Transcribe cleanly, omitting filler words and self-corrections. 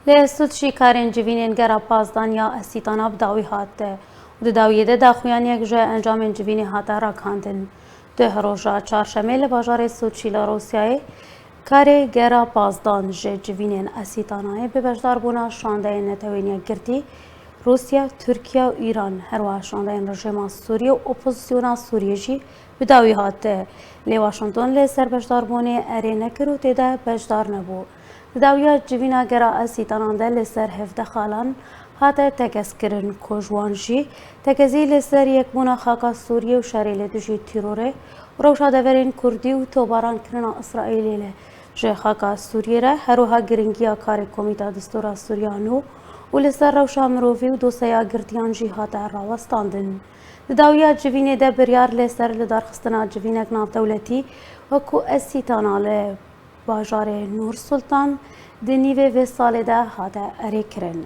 لسود شیکارین جوینین گرا پازدان یا اسیتانا بداوی هاته و داویه ده داخویان یک جای انجام جوینی هاته را کاندن. ده روزا چهارشنبه لباجار سوچیلا روسیای کاری گرا پازدان جوینین اسیتانای به بجدار بونا شانده نتوینیا گرتی روسیا، ترکیه و ایران هر واشاندن رژیم سوریه و اپوزیسیون سوریه جی بداوی هاته لی واشنگتن لی سر بجدار بونه اری نکرو تیده بجدار نبو. داویا جوینا گرا اسیتانانده لی سر هفته خالان هاته تکس کرن کجوانجی تکزی لی سر یک بونا خاکا سوریه و شریل دوشی تیروره روشا دورین کردی و توباران کرنا اسرائیلی لی جه خاکا سوریه را هروها گرنگیا کار کمیتا دستورا سوریانو و لسر روشا مروفی و دوسیا گرتیان جیهاتا راوستاندن. داویا جوینه ده بریار لسر لدارخستنا جوینک ناف دولتی وکو اسیتانا لی باجار نور سلطان دنیوه و ساله ده هاته اری کرن.